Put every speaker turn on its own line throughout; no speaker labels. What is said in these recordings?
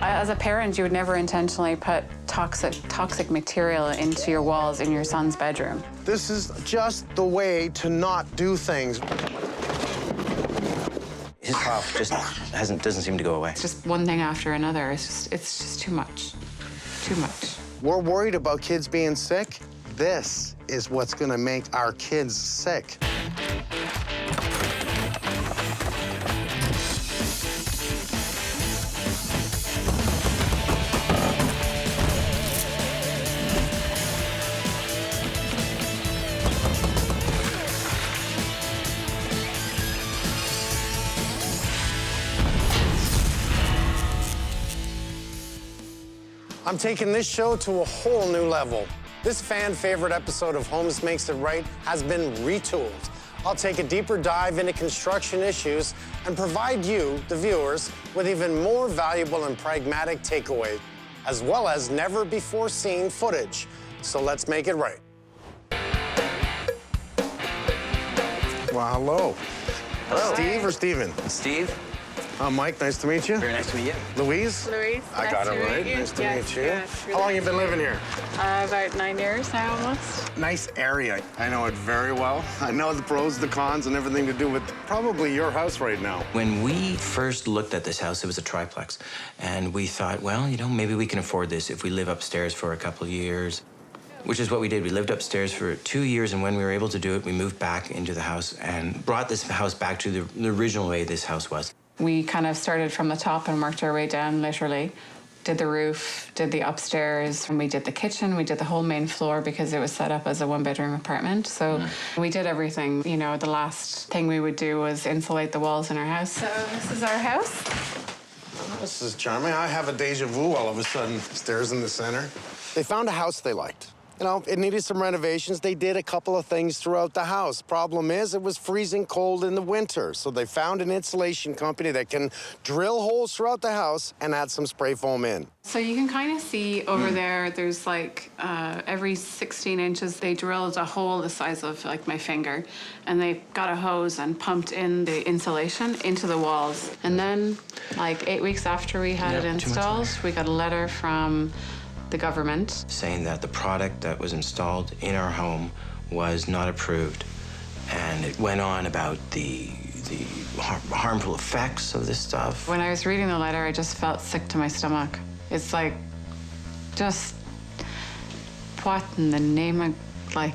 As a parent, you would never intentionally put toxic material into your walls in your son's bedroom.
This is just the way to not do things.
His cough just doesn't seem to go away.
It's just one thing after another. It's just too much. Too much.
We're worried about kids being sick. This is what's gonna make our kids sick. I'm taking this show to a whole new level. This fan-favorite episode of Holmes Makes It Right has been retooled. I'll take a deeper dive into construction issues and provide you, the viewers, with even more valuable and pragmatic takeaway, as well as never-before-seen footage. So let's make it right. Well, hello.
Hello.
Steve or Steven?
Steve?
Mike, nice to meet you.
Very nice to meet you.
Louise?
Louise,
I got it right. Nice to meet you. How long you been living here?
About 9 years now, almost.
Nice area. I know it very well. I know the pros, the cons, and everything to do with probably your house right now.
When we first looked at this house, it was a triplex. And we thought, well, you know, maybe we can afford this if we live upstairs for a couple of years. Which is what we did. We lived upstairs for 2 years, and when we were able to do it, we moved back into the house and brought this house back to the original way this house was.
We kind of started from the top and worked our way down, literally. Did the roof, did the upstairs, and we did the kitchen, we did the whole main floor because it was set up as a one-bedroom apartment. So we did everything. You know, the last thing we would do was insulate the walls in our house. So this is our house.
This is charming. I have a deja vu all of a sudden. Stairs in the center. They found a house they liked. You know, it needed some renovations. They did a couple of things throughout the house. Problem is, it was freezing cold in the winter. So they found an insulation company that can drill holes throughout the house and add some spray foam in.
So you can kind of see over there, there's like every 16 inches, they drilled a hole the size of like my finger, and they got a hose and pumped in the insulation into the walls. And then like 8 weeks after we had it installed, we got a letter from the government
saying that the product that was installed in our home was not approved. And it went on about the harmful effects of this stuff.
When I was reading the letter, I just felt sick to my stomach. It's like, just what in the name of, like,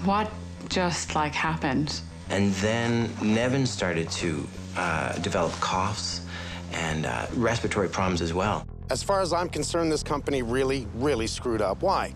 what just like happened?
And then Nevin started to develop coughs and respiratory problems as well.
As far as I'm concerned, this company really, really screwed up. Why?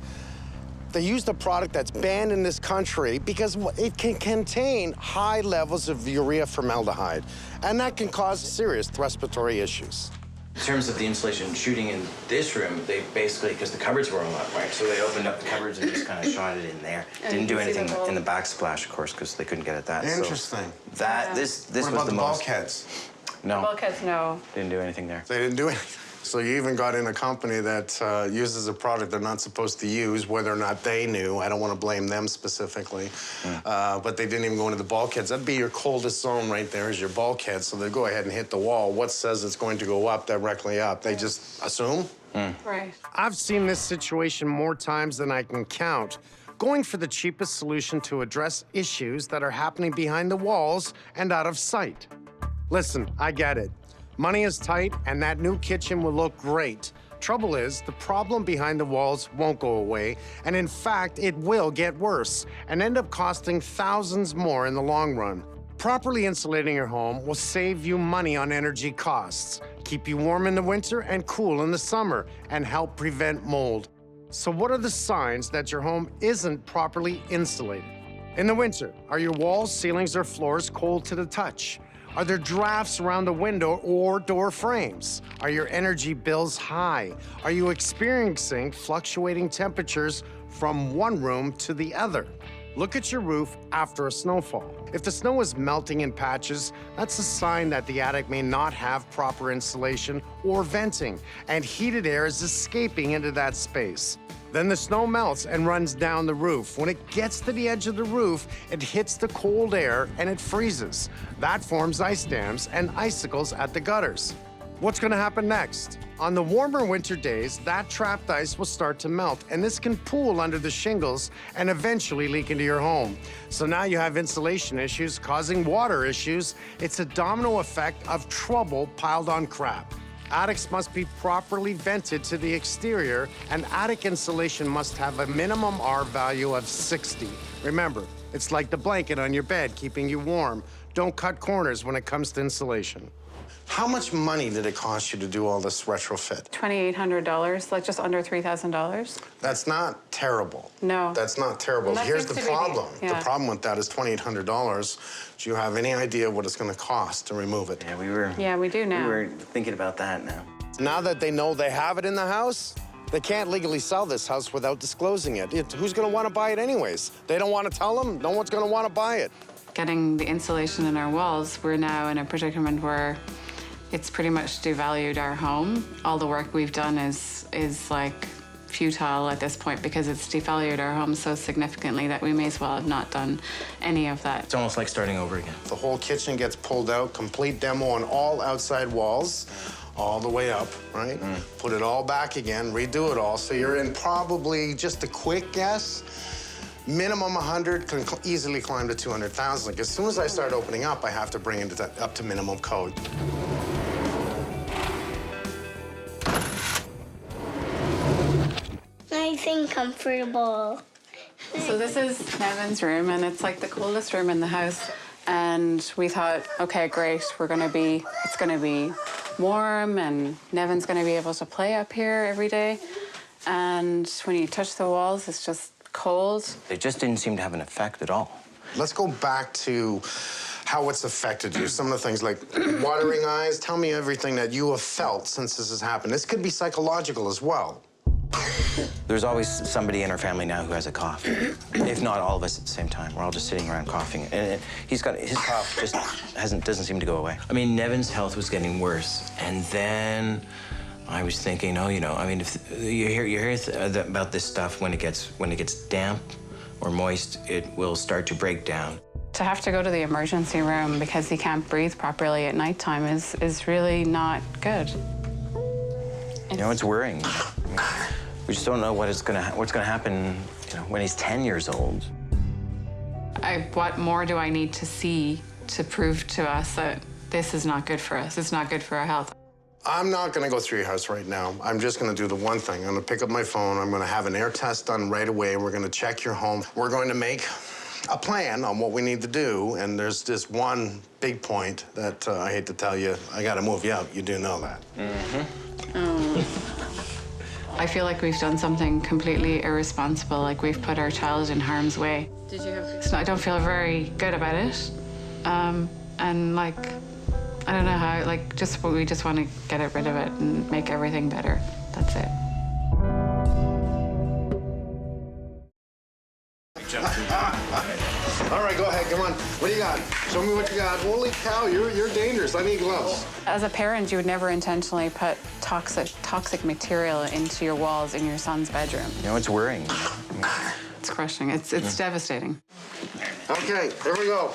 They used a product that's banned in this country because it can contain high levels of urea-formaldehyde, and that can cause serious respiratory issues.
In terms of the insulation shooting in this room, they basically, because the cupboards were all up, right? So they opened up the cupboards and just kind of shot it in there. Didn't do anything in the backsplash, of course, because they couldn't get at that.
Interesting.
So that, this was the most...
What about the bulkheads?
No.
Bulkheads, no.
Didn't do anything there.
They didn't do anything. So you even got in a company that uses a product they're not supposed to use, whether or not they knew. I don't want to blame them specifically. But they didn't even go into the bulkheads. That'd be your coldest zone right there is your bulkhead. So they go ahead and hit the wall. What says it's going to go up directly up? They just assume?
Right.
I've seen this situation more times than I can count. Going for the cheapest solution to address issues that are happening behind the walls and out of sight. Listen, I get it. Money is tight, and that new kitchen will look great. Trouble is, the problem behind the walls won't go away, and in fact, it will get worse and end up costing thousands more in the long run. Properly insulating your home will save you money on energy costs, keep you warm in the winter and cool in the summer, and help prevent mold. So what are the signs that your home isn't properly insulated? In the winter, are your walls, ceilings, or floors cold to the touch? Are there drafts around the window or door frames? Are your energy bills high? Are you experiencing fluctuating temperatures from one room to the other? Look at your roof after a snowfall. If the snow is melting in patches, that's a sign that the attic may not have proper insulation or venting, and heated air is escaping into that space. Then the snow melts and runs down the roof. When it gets to the edge of the roof, it hits the cold air and it freezes. That forms ice dams and icicles at the gutters. What's gonna happen next? On the warmer winter days, that trapped ice will start to melt, and this can pool under the shingles and eventually leak into your home. So now you have insulation issues causing water issues. It's a domino effect of trouble piled on crap. Attics must be properly vented to the exterior, and attic insulation must have a minimum R value of 60. Remember, it's like the blanket on your bed, keeping you warm. Don't cut corners when it comes to insulation. How much money did it cost you to do all this retrofit?
$2,800, like just under $3,000.
That's not terrible.
No.
That's not terrible.
And that
Here's the
seems to be
problem.
yeah.
The problem with that is $2,800. Do you have any idea what it's going to cost to remove it?
Yeah,
we do now.
We were thinking about that now.
Now that they know they have it in the house, they can't legally sell this house without disclosing it. Who's going to want to buy it anyways? They don't want to tell them. No one's going to want to buy it.
Getting the insulation in our walls, we're now in a predicament where it's pretty much devalued our home. All the work we've done is like futile at this point because it's devalued our home so significantly that we may as well have not done any of that.
It's almost like starting over again.
The whole kitchen gets pulled out, complete demo on all outside walls, all the way up, right? Put it all back again, redo it all. So you're in probably, just a quick guess, minimum 100, can easily climb to 200,000. Like as soon as I start opening up, I have to bring it up to minimum code.
Nice and comfortable.
So this is Nevin's room, and it's like the coolest room in the house. And we thought, okay, great, it's gonna be warm, and Nevin's gonna be able to play up here every day. And when you touch the walls, it's just cold.
It just didn't seem to have an effect at all.
Let's go back to how it's affected you. Some of the things like watering eyes. Tell me everything that you have felt since this has happened. This could be psychological as well.
There's always somebody in our family now who has a cough, if not all of us at the same time. We're all just sitting around coughing, and his cough just doesn't seem to go away. I mean, Nevin's health was getting worse, and then I was thinking, oh, I mean, if you hear about this stuff when it gets damp or moist, it will start to break down.
To have to go to the emergency room because he can't breathe properly at nighttime is really not good.
It's worrying. We just don't know what's gonna happen, when he's 10 years old.
What more do I need to see to prove to us that this is not good for us? It's not good for our health.
I'm not going to go through your house right now. I'm just going to do the one thing. I'm going to pick up my phone. I'm going to have an air test done right away. We're going to check your home. We're going to make a plan on what we need to do. And there's this one big point that I hate to tell you. I got to move you out. You do know that.
I feel like we've done something completely irresponsible, like we've put our child in harm's way. Did you have... So I don't feel very good about it. And like, I don't know how, like, we just want to get rid of it and make everything better. That's it.
All right, go ahead, come on. What do you got? Show me what you got. Holy cow, you're dangerous. I need gloves.
As a parent, you would never intentionally put toxic material into your walls in your son's bedroom.
It's worrying.
It's crushing. It's devastating.
Okay, here we go.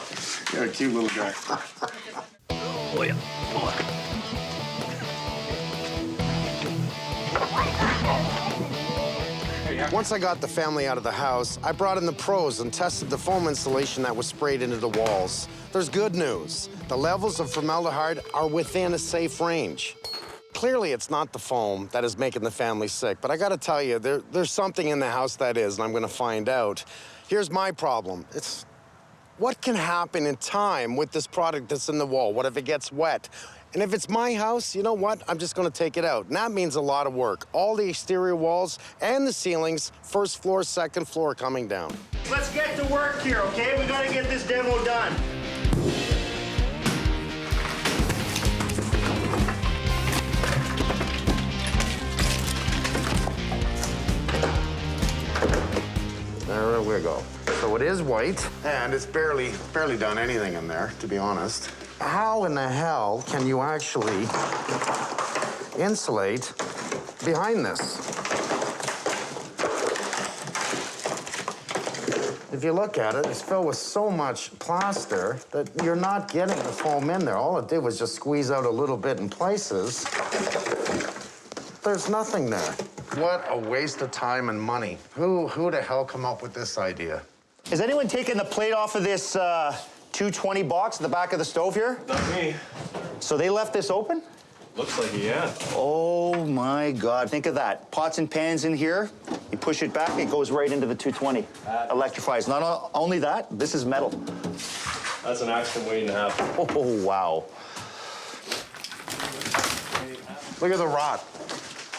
You're a cute little guy.
Oh, yeah.
Once I got the family out of the house, I brought in the pros and tested the foam insulation that was sprayed into the walls. There's good news. The levels of formaldehyde are within a safe range. Clearly, it's not the foam that is making the family sick, but I gotta tell you, there's something in the house that is, and I'm gonna find out. Here's my problem. It's what can happen in time with this product that's in the wall? What if it gets wet? And if it's my house, you know what? I'm just gonna take it out. And that means a lot of work. All the exterior walls and the ceilings, first floor, second floor coming down.
Let's get to work here, okay? We gotta get this demo done.
There we go. So it is white, and it's barely done anything in there, to be honest. How in the hell can you actually insulate behind this? If you look at it, it's filled with so much plaster that you're not getting the foam in there. All it did was just squeeze out a little bit in places. There's nothing there. What a waste of time and money. Who the hell come up with this idea?
Has anyone taken the plate off of this 220 box at the back of the stove here?
Not me.
So they left this open?
Looks like it, yeah.
Oh my God, think of that. Pots and pans in here, you push it back, it goes right into the 220. Electrifies. Not only that, this is metal.
That's an accident waiting to happen.
Oh, wow.
Look at the rot.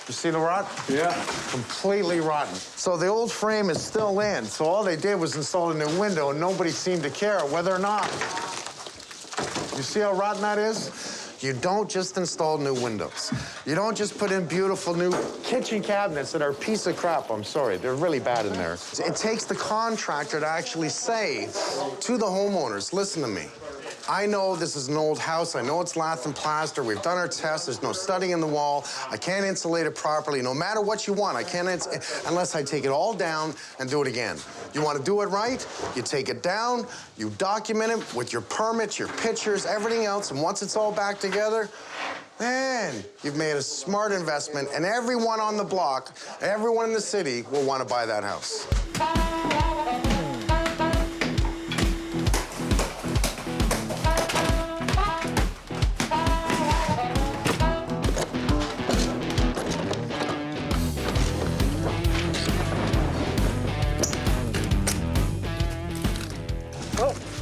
You see the rot?
Yeah.
Completely rotten. So the old frame is still in, so all they did was install a new window, and nobody seemed to care whether or not. You see how rotten that is? You don't just install new windows. You don't just put in beautiful new kitchen cabinets that are a piece of crap. I'm sorry, they're really bad in there. It takes the contractor to actually say to the homeowners, listen to me. I know this is an old house. I know it's lath and plaster. We've done our tests. There's no studding in the wall. I can't insulate it properly. No matter what you want, I can't unless I take it all down and do it again. You want to do it right? You take it down, you document it with your permits, your pictures, everything else, and once it's all back together, man, you've made a smart investment, and everyone on the block, everyone in the city will want to buy that house.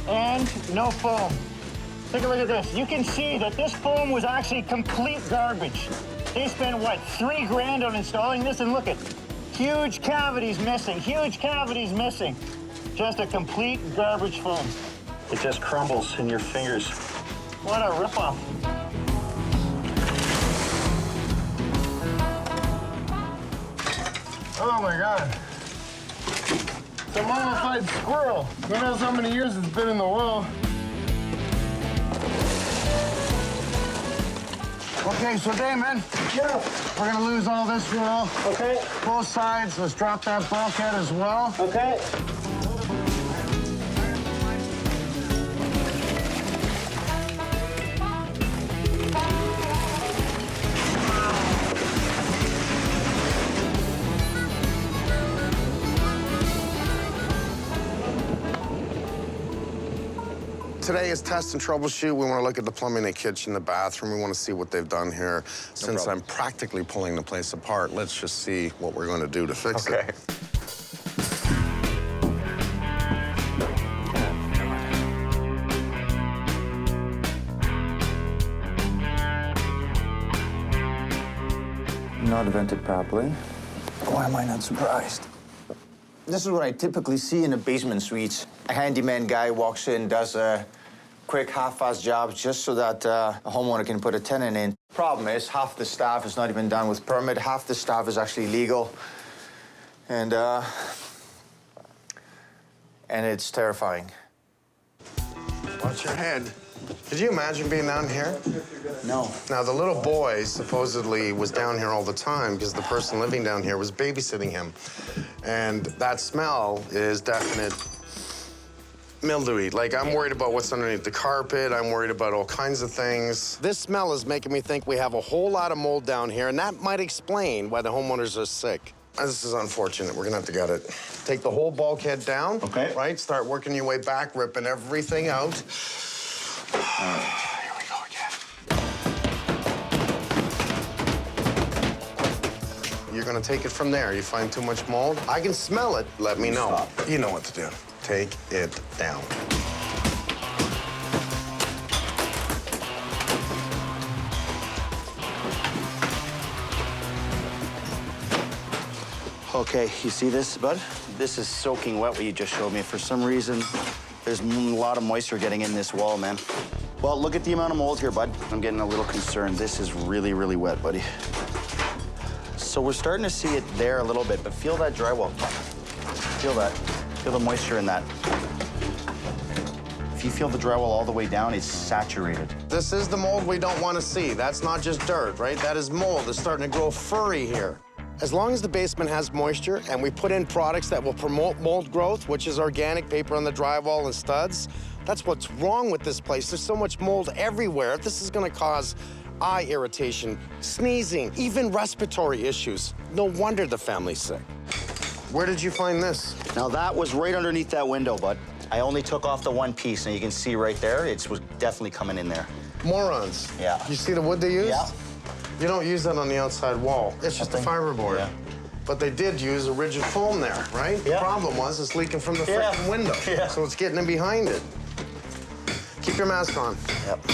And no foam. Take a look at this. You can see that this foam was actually complete garbage. They spent, what, $3 grand on installing this? And look at, huge cavities missing, huge cavities missing. Just a complete garbage foam. It just crumbles in your fingers. What a ripoff.
Oh my God. It's a mummified squirrel. Who knows how many years it's been in the wall. Okay, so Damon. Yeah. We're gonna lose all this wall.
Okay.
Both sides. Let's drop that bulkhead as well.
Okay.
Today is test and troubleshoot. We want to look at the plumbing, the kitchen, the bathroom. We want to see what they've done here. Since I'm practically pulling the place apart, let's just see what we're going to do to fix it.
Not vented properly. Why am I not surprised? This is what I typically see in a basement suite. A handyman guy walks in, does a quick half-fast job just so that a homeowner can put a tenant in. Problem is, half the staff is not even done with permit, half the staff is actually legal. And it's terrifying.
Watch your head. Could you imagine being down here?
No.
Now, the little boy supposedly was down here all the time because the person living down here was babysitting him. And that smell is definite mildewy. Like, I'm worried about what's underneath the carpet. I'm worried about all kinds of things. This smell is making me think we have a whole lot of mold down here, and that might explain why the homeowners are sick. This is unfortunate. We're gonna have to get it. Take the whole bulkhead down.
Okay.
Right? Start working your way back, ripping everything out. Here we go again. You're gonna take it from there. You find too much mold? I can smell it. Let me know.
Stop.
You know what to do. Take it down.
Okay, you see this, bud? This is soaking wet, what you just showed me. For some reason, there's a lot of moisture getting in this wall, man. Well, look at the amount of mold here, bud. I'm getting a little concerned. This is really, really wet, buddy. So we're starting to see it there a little bit, but feel that drywall. Feel that. Feel the moisture in that. If you feel the drywall all the way down, it's saturated.
This is the mold we don't want to see. That's not just dirt, right? That is mold. It's starting to grow furry here. As long as the basement has moisture and we put in products that will promote mold growth, which is organic paper on the drywall and studs, that's what's wrong with this place. There's so much mold everywhere. This is gonna cause eye irritation, sneezing, even respiratory issues. No wonder the family's sick. Where did you find this?
Now, that was right underneath that window, bud. I only took off the one piece, and you can see right there, it was definitely coming in there.
Morons.
Yeah.
You see the wood they used?
Yeah.
You don't use that on the outside wall. It's just a fiberboard.
Yeah.
But they did use a rigid foam there, right?
Yeah.
The problem was it's leaking from the
Yeah.
frickin' window.
Yeah.
So it's getting in behind it. Keep your mask on.
Yep.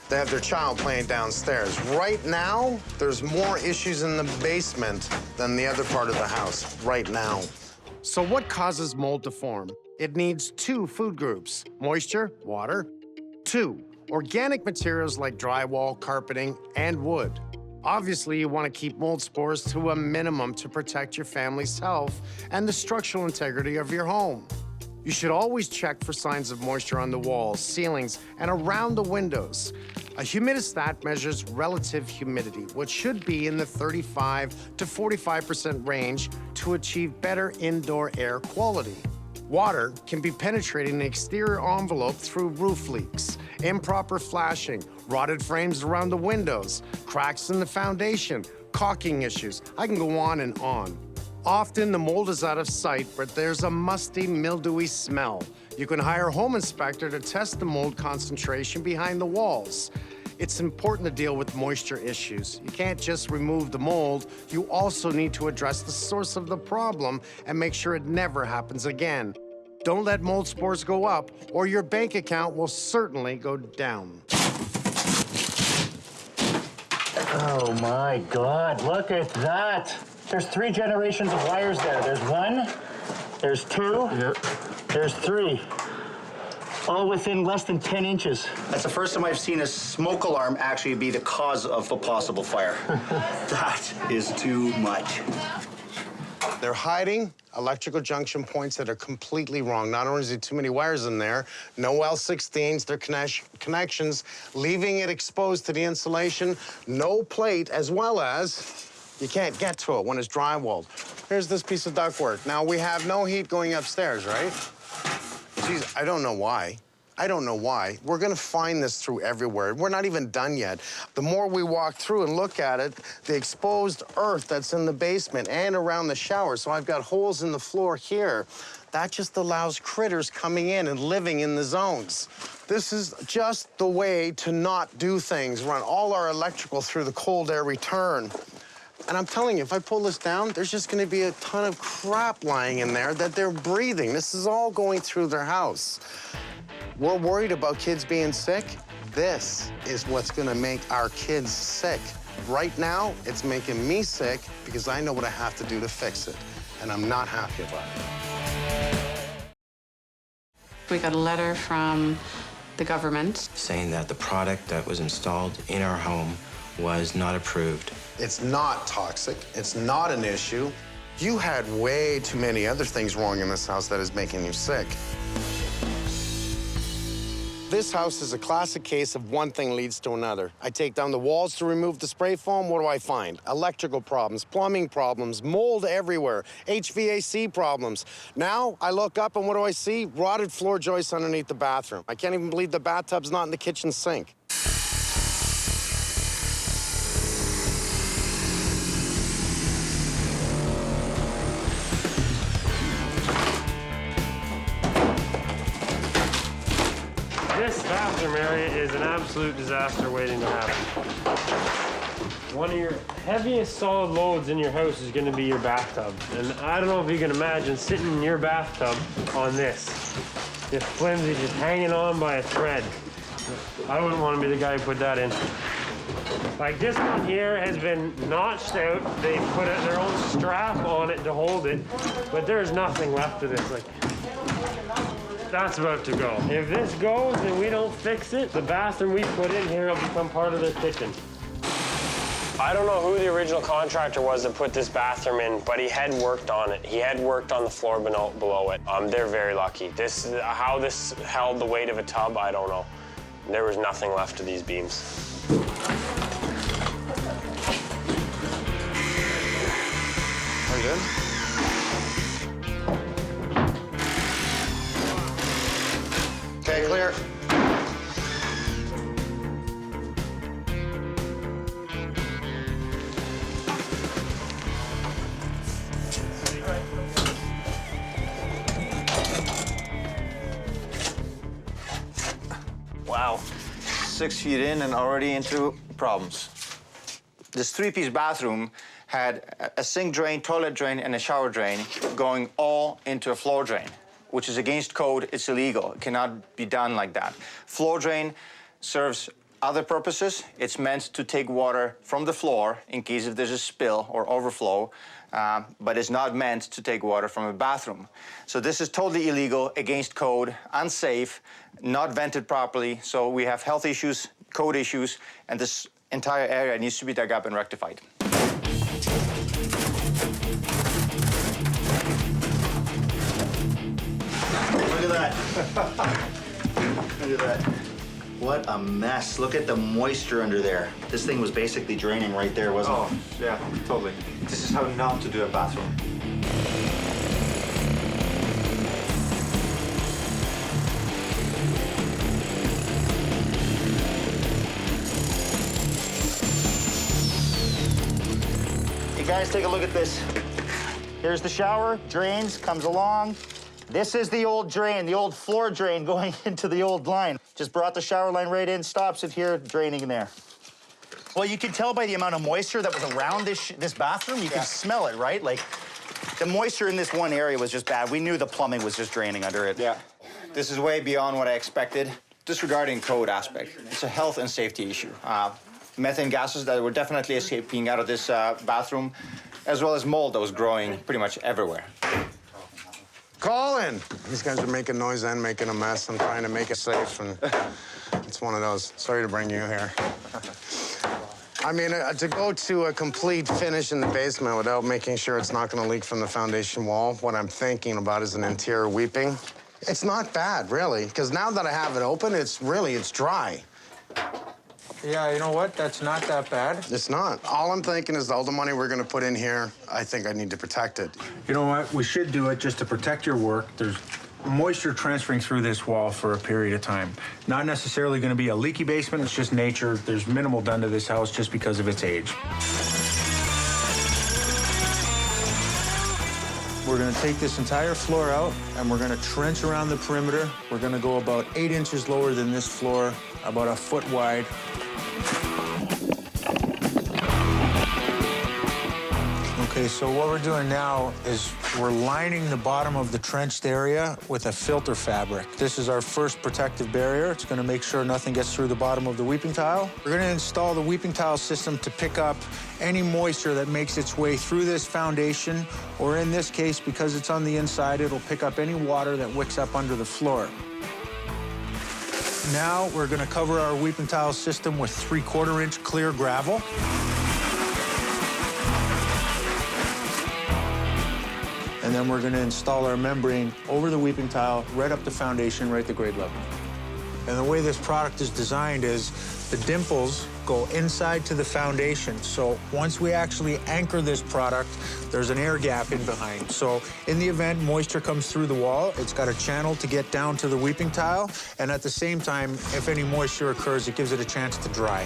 They have their child playing downstairs. Right now, there's more issues in the basement than the other part of the house, right now. So what causes mold to form? It needs 2 food groups, moisture, water. 2, organic materials like drywall, carpeting, and wood. Obviously, you want to keep mold spores to a minimum to protect your family's health and the structural integrity of your home. You should always check for signs of moisture on the walls, ceilings, and around the windows. A humidistat measures relative humidity, which should be in the 35 to 45% range to achieve better indoor air quality. Water can be penetrating the exterior envelope through roof leaks, improper flashing, rotted frames around the windows, cracks in the foundation, caulking issues. I can go on and on. Often the mold is out of sight, but there's a musty, mildewy smell. You can hire a home inspector to test the mold concentration behind the walls. It's important to deal with moisture issues. You can't just remove the mold. You also need to address the source of the problem and make sure it never happens again. Don't let mold spores go up, or your bank account will certainly go down.
Oh my God, look at that. There's 3 generations of wires there. There's 1, there's 2, there's 3. All within less than 10 inches.
That's the first time I've seen a smoke alarm actually be the cause of a possible fire. That is too much.
They're hiding electrical junction points that are completely wrong. Not only is there too many wires in there, no L16s, their connections, leaving it exposed to the insulation, no plate, as well as you can't get to it when it's drywalled. Here's this piece of ductwork. Now, we have no heat going upstairs, right? Geez, I don't know why. I don't know why. We're gonna find this through everywhere. We're not even done yet. The more we walk through and look at it, the exposed earth that's in the basement and around the shower, so I've got holes in the floor here, that just allows critters coming in and living in the zones. This is just the way to not do things, run all our electrical through the cold air return. And I'm telling you, if I pull this down, there's just gonna be a ton of crap lying in there that they're breathing. This is all going through their house. We're worried about kids being sick. This is what's gonna make our kids sick. Right now, it's making me sick because I know what I have to do to fix it, and I'm not happy about it.
We got a letter from the government
saying that the product that was installed in our home was not approved.
It's not toxic. It's not an issue. You had way too many other things wrong in this house that is making you sick. This house is a classic case of one thing leads to another. I take down the walls to remove the spray foam. What do I find? Electrical problems, plumbing problems, mold everywhere, HVAC problems. Now I look up and what do I see? Rotted floor joists underneath the bathroom. I can't even believe the bathtub's not in the kitchen sink.
This bathroom area is an absolute disaster waiting to happen. One of your heaviest solid loads in your house is gonna be your bathtub. And I don't know if you can imagine sitting in your bathtub on this. Just flimsy, just hanging on by a thread. I wouldn't want to be the guy who put that in. Like this one here has been notched out. They put their own strap on it to hold it, but there's nothing left of this. Like, that's about to go. If this goes and we don't fix it, the bathroom we put in here will become part of their kitchen. I don't know who the original contractor was that put this bathroom in, but he had worked on it. He had worked on the floor below it. They're very lucky. How this held the weight of a tub, I don't know. There was nothing left of these beams.
6 feet in and already into problems. This 3-piece bathroom had a sink drain, toilet drain, and a shower drain going all into a floor drain, which is against code. It's illegal. It cannot be done like that. Floor drain serves other purposes. It's meant to take water from the floor in case if there's a spill or overflow, but it's not meant to take water from a bathroom. So this is totally illegal, against code, unsafe, not vented properly. So we have health issues, code issues, and this entire area needs to be dug up and rectified. Look at that. Look at that. What a mess. Look at the moisture under there. This thing was basically draining right there, wasn't it? Oh, yeah, totally. This is how not to do a bathroom. Hey guys, take a look at this. Here's the shower, drains, comes along. This is the old drain, the old floor drain going into the old line. Just brought the shower line right in, stops it here, draining in there. Well, you can tell by the amount of moisture that was around this bathroom. You can smell it, right? Like, the moisture in this one area was just bad. We knew the plumbing was just draining under it. Yeah. This is way beyond what I expected. Disregarding code aspect, it's a health and safety issue. Methane gases that were definitely escaping out of this bathroom, as well as mold that was growing pretty much everywhere.
Colin! These guys are making noise and making a mess. I'm trying to make it safe, and it's one of those. Sorry to bring you here. I mean, to go to a complete finish in the basement without making sure it's not going to leak from the foundation wall, what I'm thinking about is an interior weeping. It's not bad, really, because now that I have it open, it's dry.
Yeah, you know what? That's not that bad.
It's not. All I'm thinking is all the money we're going to put in here, I think I need to protect it.
You know what? We should do it just to protect your work. There's moisture transferring through this wall for a period of time. Not necessarily going to be a leaky basement. It's just nature. There's minimal done to this house just because of its age. We're going to take this entire floor out, and we're going to trench around the perimeter. We're going to go about 8 inches lower than this floor, about 1 foot wide. Okay, so what we're doing now is we're lining the bottom of the trenched area with a filter fabric. This is our first protective barrier. It's going to make sure nothing gets through the bottom of the weeping tile. We're going to install the weeping tile system to pick up any moisture that makes its way through this foundation, or in this case, because it's on the inside, it'll pick up any water that wicks up under the floor. Now we're going to cover our weeping tile system with 3/4 inch clear gravel. And then we're going to install our membrane over the weeping tile, right up the foundation, right at the grade level. And the way this product is designed is the dimples go inside to the foundation. So once we actually anchor this product, there's an air gap in behind. So in the event moisture comes through the wall, it's got a channel to get down to the weeping tile. And at the same time, if any moisture occurs, it gives it a chance to dry.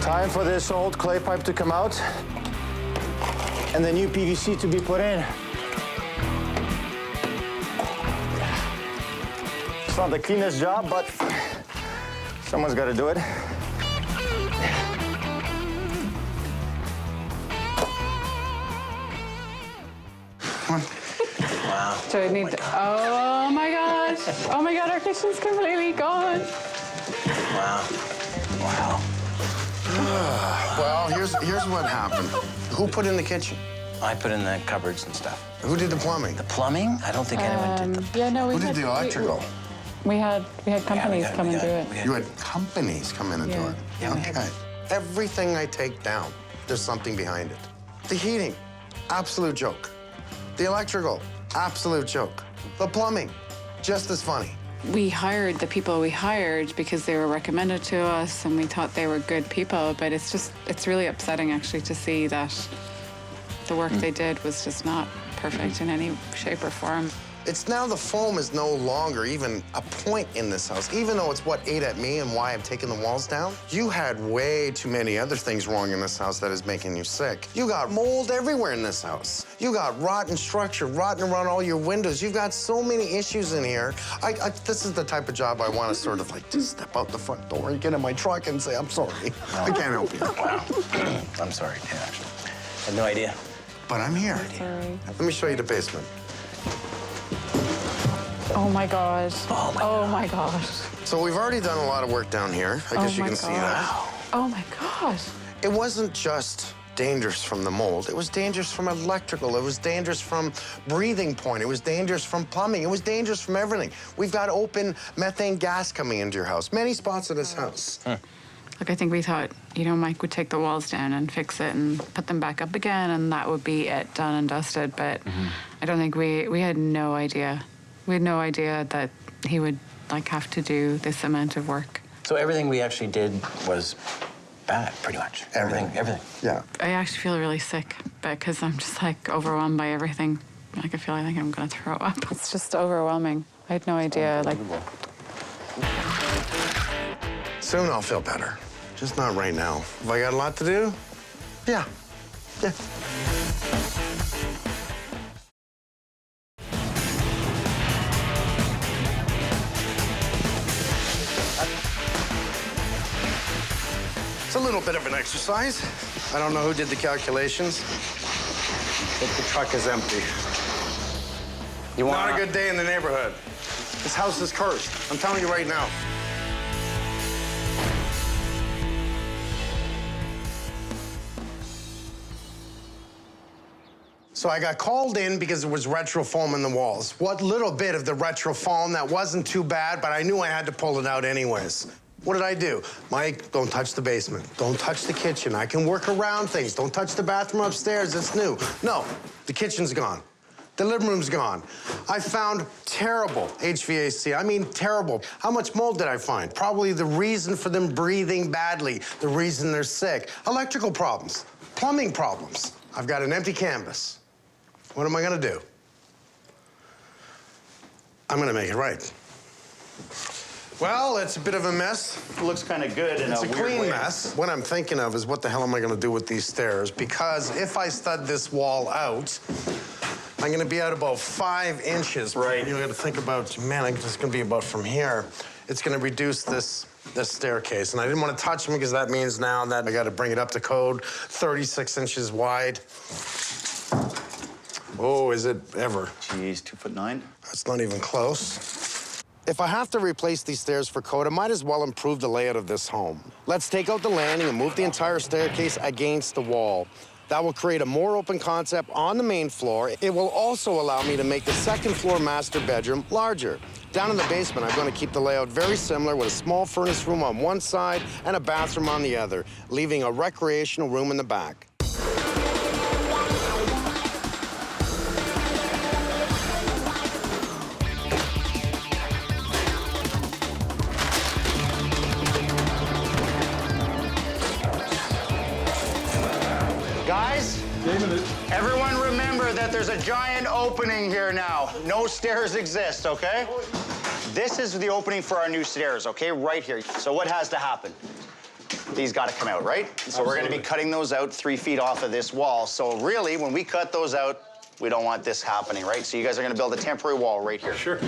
Time for this old clay pipe to come out and the new PVC to be put in. It's not the cleanest job, but someone's got to do it.
Wow.
So I need to, oh my gosh. Oh my God, our kitchen's completely gone.
Wow. Wow.
Well, here's what happened. Who put in the kitchen?
I put in the cupboards and stuff.
Who did the plumbing?
The plumbing? I don't think anyone did the...
Yeah, no, we
Who did the electrical?
We had companies come and do it.
You had companies come in and do it?
Yeah, we had.
Okay. Everything I take down, there's something behind it. The heating, absolute joke. The electrical, absolute joke. The plumbing, just as funny.
We hired the people we hired because they were recommended to us and we thought they were good people, but it's really upsetting actually to see that the work they did was just not perfect in any shape or form.
It's now the foam is no longer even a point in this house. Even though it's what ate at me and why I'm taking the walls down, you had way too many other things wrong in this house that is making you sick. You got mold everywhere in this house. You got rotten structure, rotten around all your windows. You've got so many issues in here. This is the type of job I want to sort of like just step out the front door and get in my truck and say, I'm sorry. I can't help you.
Wow. I'm sorry, actually. I had no idea.
But I'm here.
Sorry.
Let me show you the basement.
Oh my God.
Oh my
God.
So we've already done a lot of work down here. I guess you can see that.
Oh my God.
It wasn't just dangerous from the mold. It was dangerous from electrical. It was dangerous from breathing point. It was dangerous from plumbing. It was dangerous from everything. We've got open methane gas coming into your house. Many spots of this house.
Look, I think we thought, you know, Mike would take the walls down and fix it and put them back up again, and that would be it, done and dusted. But I don't think we had no idea. We had no idea that he would, like, have to do this amount of work.
So everything we actually did was bad, pretty much. Everything.
Yeah.
I actually feel really sick because I'm just, like, overwhelmed by everything. Like, I feel like I'm going to throw up. It's just overwhelming. I had no idea, like...
Soon I'll feel better. Just not right now. Have I got a lot to do? Yeah. It's a little bit of an exercise. I don't know who did the calculations, but the truck is empty. Not a good day in the neighborhood. This house is cursed. I'm telling you right now. So I got called in because there was retro foam in the walls. What little bit of the retro foam that wasn't too bad, but I knew I had to pull it out anyways. What did I do? Mike, don't touch the basement. Don't touch the kitchen. I can work around things. Don't touch the bathroom upstairs. It's new. No, the kitchen's gone. The living room's gone. I found terrible HVAC. I mean, terrible. How much mold did I find? Probably the reason for them breathing badly, the reason they're sick. Electrical problems, plumbing problems. I've got an empty canvas. What am I gonna do? I'm gonna make it right. Well, it's a bit of a mess.
It looks kind of good in a
It's a
weird
clean
way.
mess. What I'm thinking of is what the hell am I gonna do with these stairs? Because if I stud this wall out, I'm gonna be out about 5 inches.
Right.
You gotta think about, man, it's gonna be about from here. It's gonna reduce this staircase. And I didn't wanna touch them because that means now that I gotta bring it up to code, 36 inches wide. Oh, is it ever?
Jeez, 2'9".
That's not even close. If I have to replace these stairs for code, I might as well improve the layout of this home. Let's take out the landing and move the entire staircase against the wall. That will create a more open concept on the main floor. It will also allow me to make the second floor master bedroom larger. Down in the basement, I'm going to keep the layout very similar with a small furnace room on one side and a bathroom on the other, leaving a recreational room in the back.
Guys, everyone remember that there's a giant opening here now. No stairs exist, okay? This is the opening for our new stairs, okay? Right here. So what has to happen? These got to come out, right? So we're going to be cutting those out 3 feet off of this wall. So really, when we cut those out, we don't want this happening, right? So you guys are going to build a temporary wall right here.
Sure.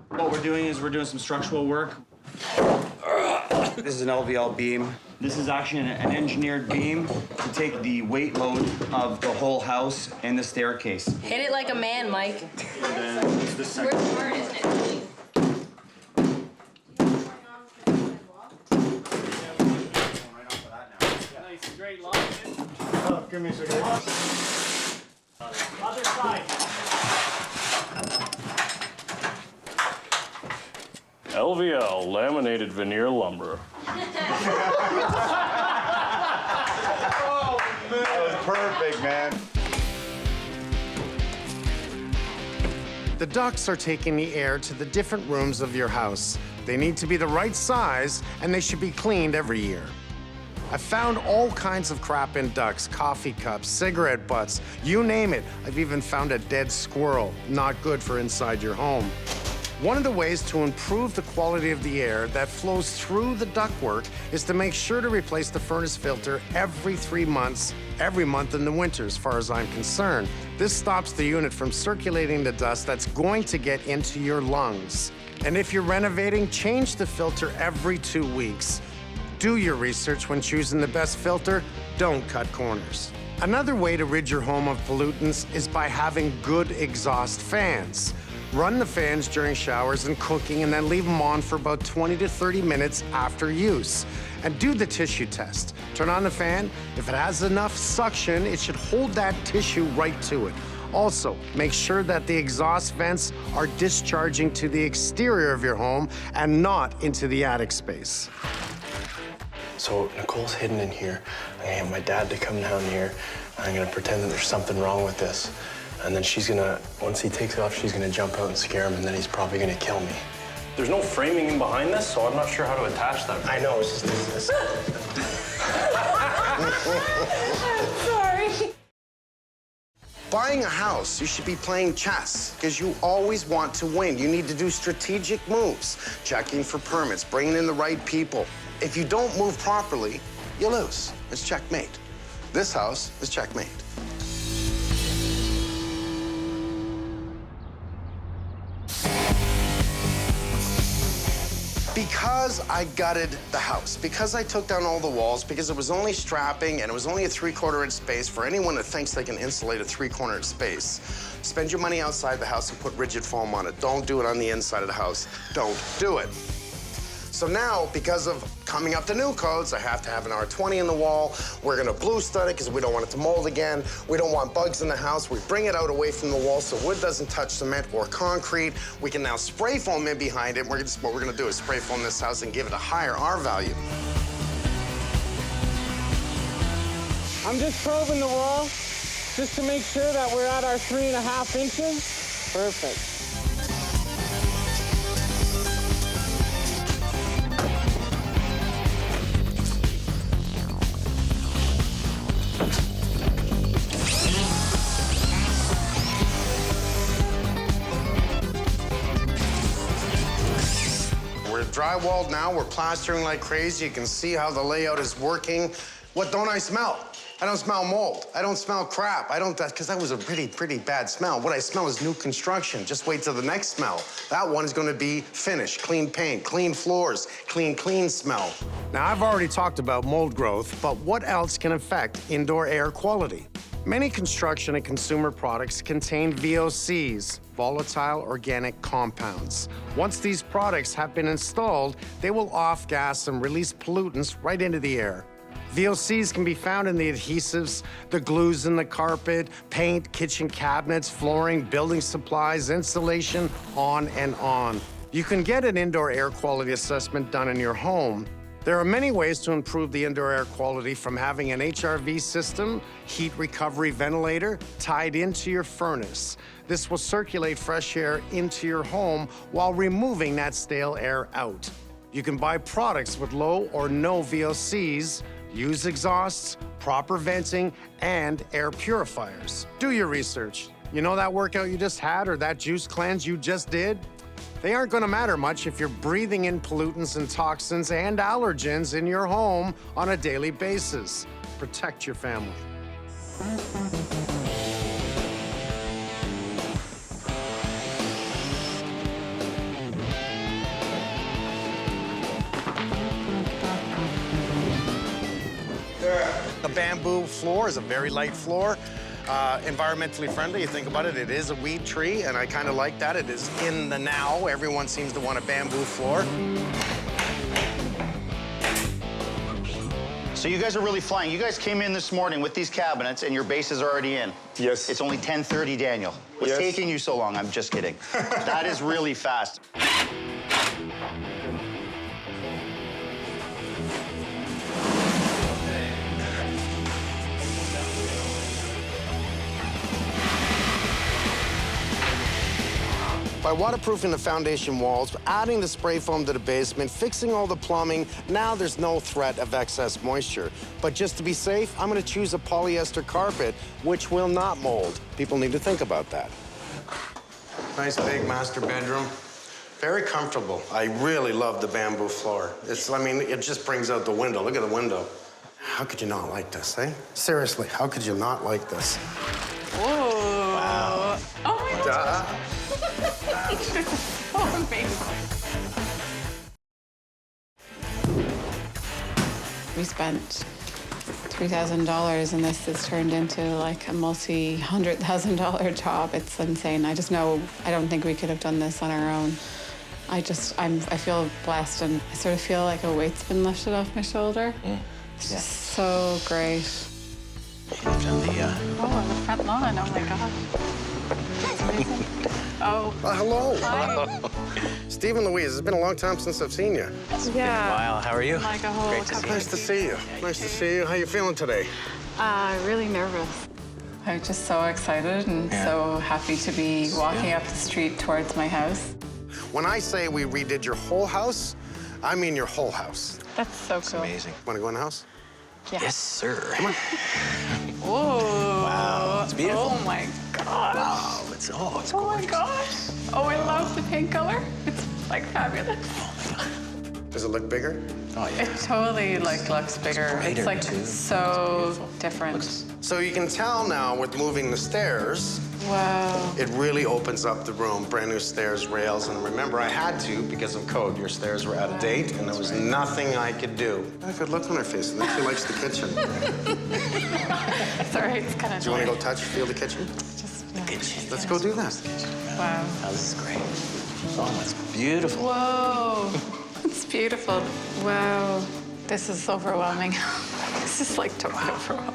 What we're doing is we're doing some structural work. This is an LVL beam. This is actually an engineered beam to take the weight load of the whole house and the staircase.
Hit it like a man, Mike.
And then it's the second.
Works hard, isn't it?
Nice, straight line. Oh, give me a second. Other side.
LVL, laminated veneer lumber.
Oh, man. That was perfect, man.
The ducts are taking the air to the different rooms of your house. They need to be the right size, and they should be cleaned every year. I found all kinds of crap in ducts, coffee cups, cigarette butts, you name it. I've even found a dead squirrel. Not good for inside your home. One of the ways to improve the quality of the air that flows through the ductwork is to make sure to replace the furnace filter every 3 months, every month in the winter, as far as I'm concerned. This stops the unit from circulating the dust that's going to get into your lungs. And if you're renovating, change the filter every 2 weeks. Do your research when choosing the best filter. Don't cut corners. Another way to rid your home of pollutants is by having good exhaust fans. Run the fans during showers and cooking, and then leave them on for about 20 to 30 minutes after use. And do the tissue test. Turn on the fan. If it has enough suction, it should hold that tissue right to it. Also, make sure that the exhaust vents are discharging to the exterior of your home and not into the attic space.
So Nicole's hidden in here. I'm gonna get my dad to come down here. I'm gonna pretend that there's something wrong with this. And then she's gonna, once he takes off, she's gonna jump out and scare him, and then he's probably gonna kill me.
There's no framing in behind this, so I'm not sure how to attach them.
I know, it's just this.
Sorry.
Buying a house, you should be playing chess because you always want to win. You need to do strategic moves, checking for permits, bringing in the right people. If you don't move properly, you lose. It's checkmate. This house is checkmate. Because I gutted the house, because I took down all the walls, because it was only strapping and it was only a 3/4 inch space for anyone that thinks they can insulate a 3/4 inch space. Spend your money outside the house and put rigid foam on it. Don't do it on the inside of the house. Don't do it. So now, because of coming up to new codes, I have to have an R20 in the wall. We're gonna blue stud it because we don't want it to mold again. We don't want bugs in the house. We bring it out away from the wall so wood doesn't touch cement or concrete. We can now spray foam in behind it. What we're gonna do is spray foam this house and give it a higher R value.
I'm just probing the wall just to make sure that we're at our 3.5 inches. Perfect.
We're drywalled now, we're plastering like crazy. You can see how the layout is working. What don't I smell? I don't smell mold. I don't smell crap. Because that was a pretty bad smell. What I smell is new construction. Just wait till the next smell. That one is gonna be finished, clean paint, clean floors, clean smell. Now, I've already talked about mold growth, but what else can affect indoor air quality? Many construction and consumer products contain VOCs, volatile organic compounds. Once these products have been installed, they will off-gas and release pollutants right into the air. VOCs can be found in the adhesives, the glues in the carpet, paint, kitchen cabinets, flooring, building supplies, insulation, on and on. You can get an indoor air quality assessment done in your home. There are many ways to improve the indoor air quality, from having an HRV system, heat recovery ventilator, tied into your furnace. This will circulate fresh air into your home while removing that stale air out. You can buy products with low or no VOCs, use exhausts, proper venting, and air purifiers. Do your research. You know that workout you just had or that juice cleanse you just did? They aren't gonna matter much if you're breathing in pollutants and toxins and allergens in your home on a daily basis. Protect your family. The bamboo floor is a very light floor. Environmentally friendly, you think about it, it is a weed tree, and I kind of like that. It is in the now. Everyone seems to want a bamboo floor.
So you guys are really flying. You guys came in this morning with these cabinets, and your base is already in.
Yes.
It's only 10:30, Daniel. What's
Yes.
taking you so long? I'm just kidding. That is really fast.
By waterproofing the foundation walls, adding the spray foam to the basement, fixing all the plumbing, now there's no threat of excess moisture. But just to be safe, I'm gonna choose a polyester carpet, which will not mold. People need to think about that. Nice big master bedroom. Very comfortable. I really love the bamboo floor. It just brings out the window. Look at the window. How could you not like this, eh? Seriously, how could you not like this?
Whoa. Wow. Oh my God. This is so amazing. We spent $3,000 and this has turned into like a multi-$100,000 job. It's insane. I don't think we could have done this on our own. I feel blessed and I sort of feel like a weight's been lifted off my shoulder. It's just so great.
You've done the,
Oh, the front lawn, oh my God. That's amazing. Oh.
Hello.
Hi.
Steve and Louise, it's been a long time since I've seen you.
Yeah.
Wow, how are you?
Like a whole
Great to see you.
Nice to see you. Nice to see you. How you feeling today?
Really nervous. I'm just so excited and so happy to be walking up the street towards my house.
When I say we redid your whole house, I mean your whole house.
That's so cool.
Amazing.
Want to go in the house?
Yeah.
Yes, sir.
Come on.
Whoa.
Wow, it's beautiful.
Oh my God.
Wow, it's gorgeous.
Oh my gosh. Oh, I love the pink color. It's like fabulous.
Does it look bigger?
Oh, yeah.
It totally looks bigger. It's like
too.
so different.
So you can tell now with moving the stairs,
Wow.
it really opens up the room. Brand new stairs, rails, and remember I had to because of code. Your stairs were out of date and there was nothing I could do. I had a good look on her face. I think she likes the kitchen.
Sorry, it's kind of.
Do you want to go feel the kitchen?
Just
Kitchen.
Let's go do that.
Wow.
Oh, this is great. Oh, that's beautiful.
Whoa. It's beautiful. Wow. This is overwhelming. This is like totally overwhelming.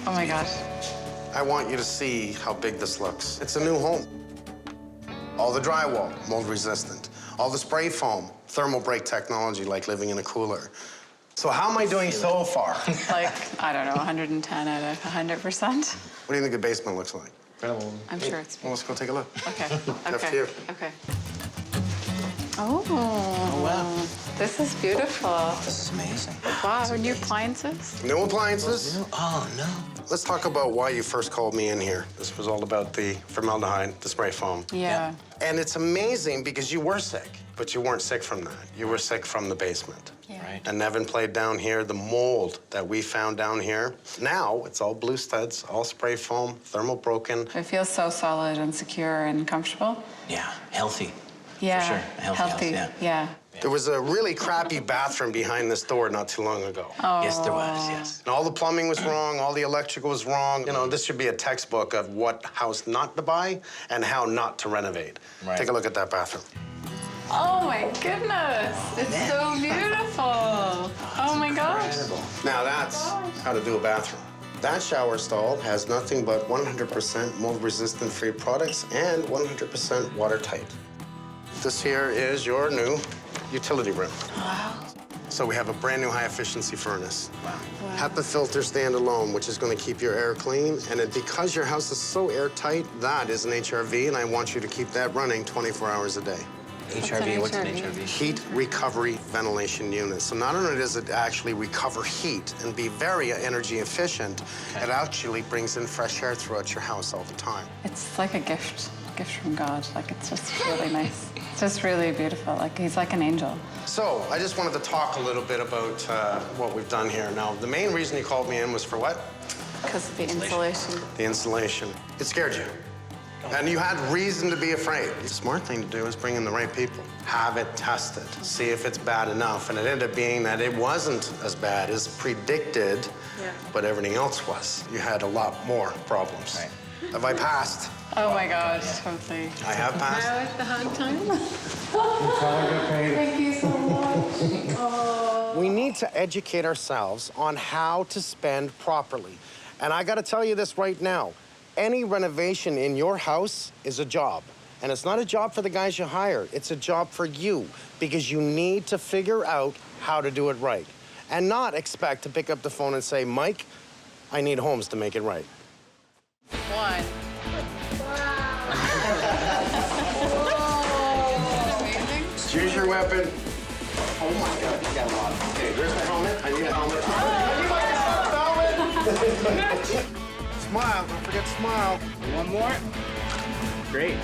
Oh my gosh.
I want you to see how big this looks. It's a new home. All the drywall, mold resistant. All the spray foam, thermal break technology like living in a cooler. So how am I doing so far?
Like, I don't know, 110 out of 100%.
What do you think the basement looks like?
I'm sure it's.
Well, let's go take a look.
Okay.
Up to
Okay.
you.
Okay. Oh.
wow.
This is beautiful.
This is amazing.
Wow, new appliances?
New appliances.
Oh, no.
Let's talk about why you first called me in here. This was all about the formaldehyde, the spray foam.
Yeah.
And it's amazing because you were sick, but you weren't sick from that. You were sick from the basement.
Yeah.
Right.
And Nevin played down here, the mold that we found down here. Now it's all blue studs, all spray foam, thermal broken.
It feels so solid and secure and comfortable.
Yeah, healthy.
Yeah.
For sure. A healthy house,
Yeah.
There was a really crappy bathroom behind this door not too long ago.
Oh.
Yes, there was, yes.
And all the plumbing was wrong, all the electrical was wrong. You know, this should be a textbook of what house not to buy and how not to renovate.
Right.
Take a look at that bathroom.
Oh my goodness. It's so beautiful. Oh my gosh.
Now that's how to do a bathroom. That shower stall has nothing but 100% mold-resistant free products and 100% watertight. This here is your new utility room.
Wow.
So we have a brand new high-efficiency furnace. Wow. HEPA filter standalone, which is going to keep your air clean. And because your house is so airtight, that is an HRV, and I want you to keep that running 24 hours a day.
HRV, what's an HRV?
Heat recovery ventilation unit. So not only does it actually recover heat and be very energy efficient, it actually brings in fresh air throughout your house all the time.
It's like a gift from God. Like, it's just really nice. It's just really beautiful. Like, he's like an angel.
So I just wanted to talk a little bit about what we've done here. Now, the main reason you called me in was for what?
Because of the insulation.
The insulation. It scared you. And you had reason to be afraid. The smart thing to do is bring in the right people. Have it tested. See if it's bad enough. And it ended up being that it wasn't as bad as predicted, but everything else was. You had a lot more problems. Right. Have I passed?
Oh my gosh, totally.
I have passed.
Now is the hard time. Thank you so much. Oh.
We need to educate ourselves on how to spend properly. And I gotta tell you this right now. Any renovation in your house is a job. And it's not a job for the guys you hire. It's a job for you because you need to figure out how to do it right and not expect to pick up the phone and say, Mike, I need Holmes to make it right.
One.
Choose your weapon. Oh my God, you got a lot. Okay, there's the helmet. I need a helmet. You like a helmet? Smile, don't forget to smile.
One more. Great.